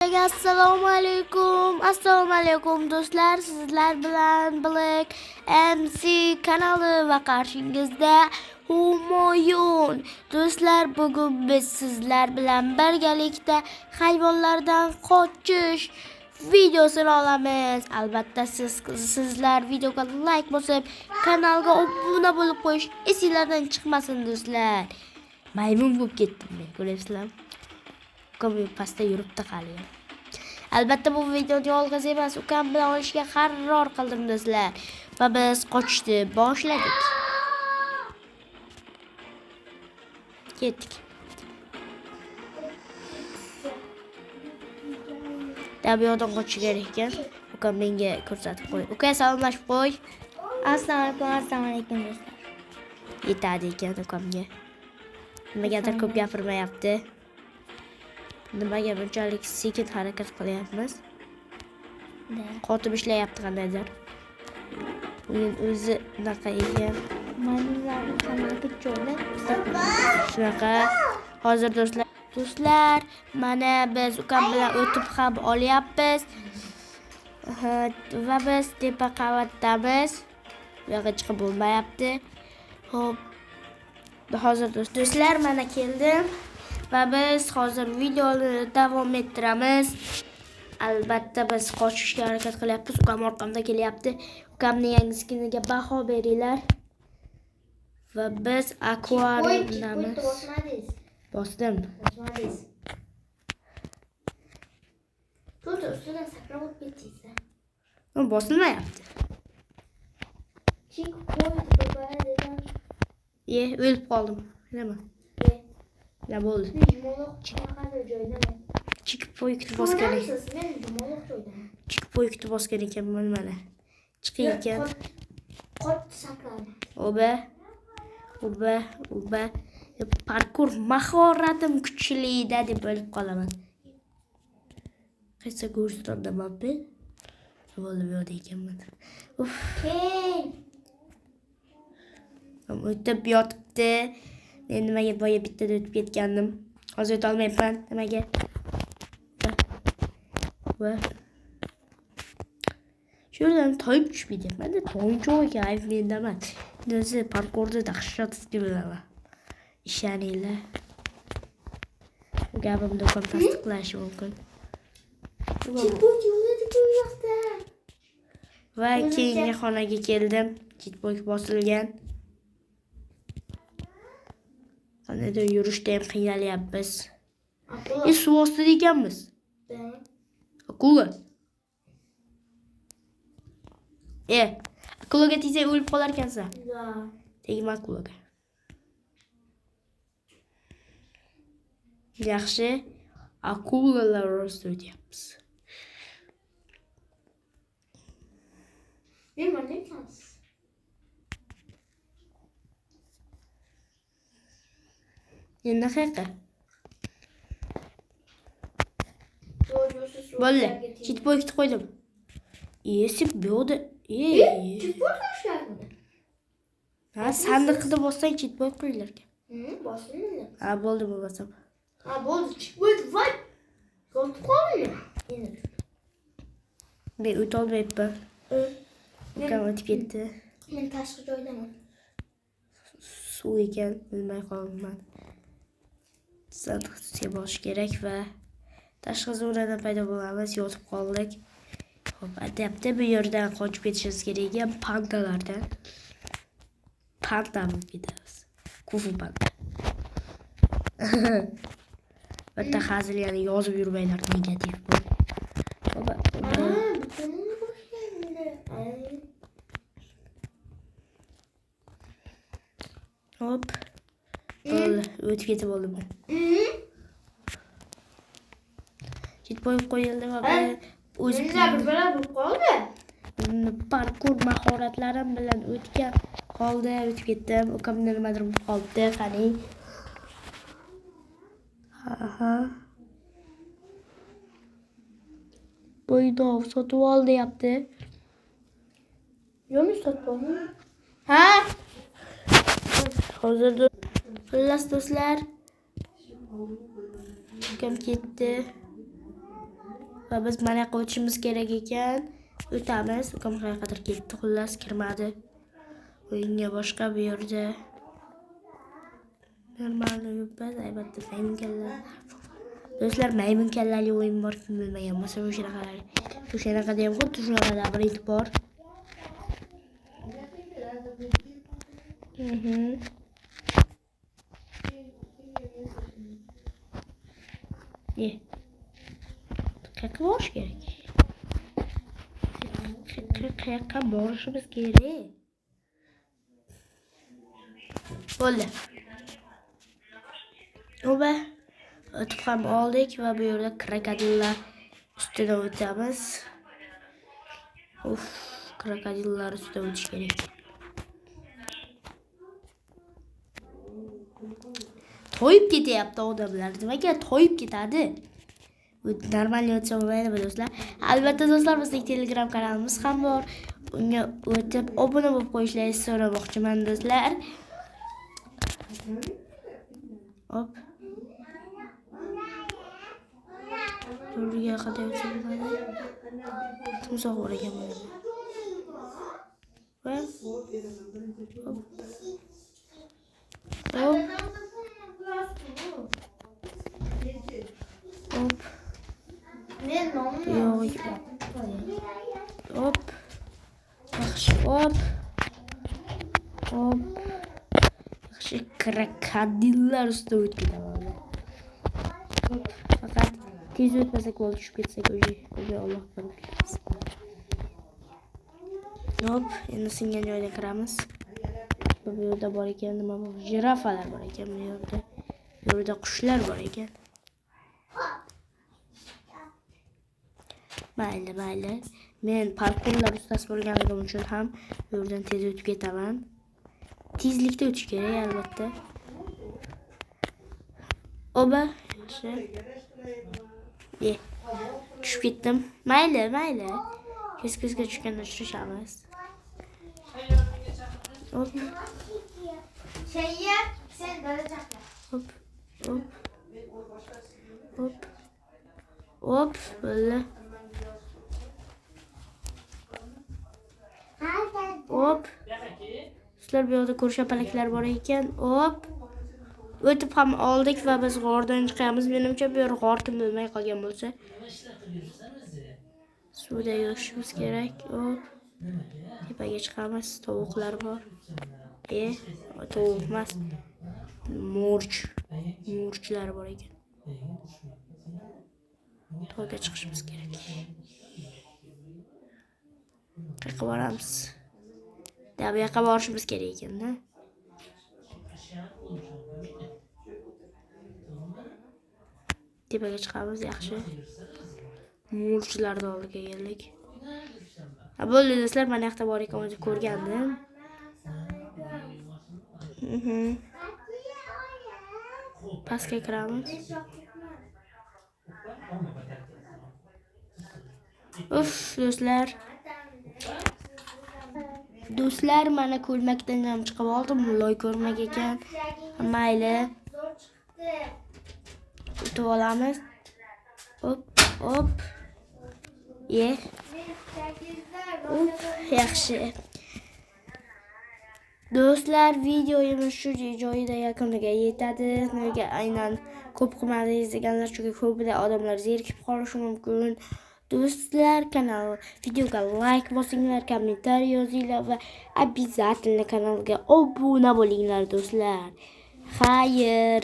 Assalomu alaykum do'stlar, sizlar bilan Black MC kanali va qarshingizda Humoyun. Do'stlar, bugun biz sizlar bilan birgalikda hayvonlardan qochish videosini olamiz. Albatta sizlar videoga like bosib, kanalga obuna bo'lib qo'yish esingizdan chiqmasin do'stlar. Maymun bo'lib ketdim men, ko'rasizlar. Ko'p pastda yuribdi hali. Albatta bu videoni yolg'iz emas, ukam bilan olishga qaror qildim do'stlar. Va biz qochishni boshladik. Ketdik. Tabiatdan qochish kerak ekan. Ukam menga ko'rsatib qo'y. Uka, salomlashib qo'y. Assalomu alaykum do'stlar. Yetadi ekan ukamga. Nimagadir ko'p gapirmayapti. Nimaga bunchalik sekin harakat qilyapmiz? Qotib ishlayapti qandaydir. Uning o'zi unaqa ekan. Maymunlarning qanoti cho'la. Shunaqa. Hozir do'stlar, mana biz ukam bilan o'tib ham olyapmiz. Va biz tepa qavatdamiz. Bu yoqqa chiqib bo'lmayapti. Xo'p. Hozir do'stlar, mana keldim. Va biz hozir videoni davom ettiramiz. Albatta biz qochishga harakat qilyapmiz. Ukam orqamda kelyapti. Ukamning yangi skiniga baho beringlar. Va biz akvariumdamiz. Bosdim. To'g'ri, ustidan sakrab o'tib ketdingiz. Bosilmayapti. Chik qo'ydi degan. O'lib qoldim. Nima? Nima bo'ldi? Jumaloq chiqadi joydan. Chik poyikni bosgan ekan. Men jumaloq joydan. Chik poyikni bosgan ekan mana. Chiqing ekan. Qotdi sakradi. Oba. Parkur mahoratim kuchli-da deb bo'lib qolaman. Qaysi ko'rsatda mappi? Bo'lib yo'q ekanman. Keng. O'tib yotibdi. Men nimaga boya bittada o'tib ketgandim. Hozir o'ta olmayapman. Nimaga? Va Shuradan toyib tushmaydi. Menda to'ycho'ga ayb mendaman. O'zi parkurda dahshat bilaman. Ishoninglar. Gapimni o'qib tasdiqlashi mumkin. Chitboy yo'ladi bu yoqda. Va keyingi xonaga keldim. Chitboy bosilgan. Qanday yurishda ham qiynalyapmiz. Suv ostida ekanmiz. Akula. Akulaga tegsa o'lib qolar ekansan. Tegma akulaga. Yaxshi. Akulalar o'stiryapmiz. Men mana ekansiz. Endi qayerqa? Bo'ldi. Chitboyni qo'ydim. Sip yo'qdi. Chitboy tashlardi. Ha, sandiqda bossang chitboy qo'yilar ekan. Bosilmaydi. Ha, bo'ldi bo'lmasam. Ha, bo'ldi. Chitboy voy. Qotib qoldi. Endi. Men o'ta olmayapman. Ukam o'tib ketdi. Men tashqi joydaman. Suv ekan, bilmay qoldim. Sandiqga bosish kerak va tashqi zonadan paydo bo'lamiz. Yotib qoldik. Xo'p, adapta bu yerdan qochib ketishimiz kerak ekan pandalardan. Panda bo'lib ketamiz. Kufu panda. Bitta hazil yana yozib yurmanglar negativ bo'l. Hop. O'tib ketib oldim men. Chitboy qo'yildi va o'zim bilan qoldi. Parkur mahoratlarim bilan o'tib ketdim. Ukamda nimadir bo'lib qoldi, qani. Bo'ydov sotib ol deyapti. Yo'q, sotib oldim. Ha? Hozir xullas do'stlar. Ukam ketdi. va biz mana yoqqa o'tishimiz kerak ekan. O'tamiz. Ukam qayergadir ketdi, xullas kirmadi. O'yinga boshqa bu yerda normalniy yuribmiz, albatta maymun kallali. Do'stlar, maymun kallali o'yin bor, kim bilmagan bo'lsa o'shanaqada ham xuddi shunaqa labirint bor. Qayerga borish kerak? Qayerga borishimiz kerak? Bo'ldi. Oba, o'tib ham oldik va bu yerda krokodillar ustidan o'tamiz. Krokodillar ustidan o'tish kerak. Toyib ketyapti odamlar. Nimaga toyib ketadi? Normal o'tsa bo'lmaydi do'stlar. Albatta do'stlar, bizning Telegram kanalimiz ham bor. Unga o'tib obuna bo'lib qo'yishlaringizni so'ramoqchiman do'stlar. Hop. Burga qadar o'tsa bo'lmaydi. Timsoh bor ekan mana. Va hop. Hop. Yaxshi, hop. Yaxshi, krokodillar ustida o'tib ketadi. Faqat tez o'tmasak bo'ldi, tushib ketsak o'zi Alloh bilamiz. Hop, endi singan joyga kiramiz. Bu yerda bor ekan, nima bor? Jirafalar bor ekan bu yerda. Bu yerda qushlar bor ekan. Mayli. Men parkurlar ustasi bo'lganligim uchun ham bu yerdan tez o'tib ketaman. Tezlikda o'tish kerak albatta. Oba, yaxshi. Tushib ketdim. Mayli. Ko'zga tushganda uchrashamiz. Hop. Sen daraja Hop, böyle. Hop. Sizlar bu yerda ko'rshapalaklar bor ekan. Hop. O'tib ham oldik va biz g'ordan chiqamiz. Menimcha bu yer g'or kim bilmay qolgan bo'lsa. Suvda yurishimiz kerak. Hop. Tepaga chiqamiz. Tovuqlar bor. Tovuq emas. Murchlar bor ekan. To'g'ri chiqishimiz kerak. Qayerga boramiz? Bu yoqqa borishimiz kerak ekan-da. Tepaga chiqamiz, yaxshi. Murchlarning oldiga keldik. Bo'ldi do'stlar, mana yoqda bor ekan, o'zi ko'rgandim. Pastga kiramiz. Do'stlar, mana ko'lmakdan ham chiqib oldim. Loy ko'rmak ekan. Mayli. O'tib olamiz. Hop. Yaxshi. Do'stlar, videomiz shu joyida yakuniga yetadi. Nega aynan ko'p qilmadingiz deganlar, chunki ko'pida odamlar zerikib qolishi mumkin. Do'stlar, videoga like bosinglar, kommentariy yozinglar va обязательно kanalga obuna bo'linglar do'stlar. Xayr.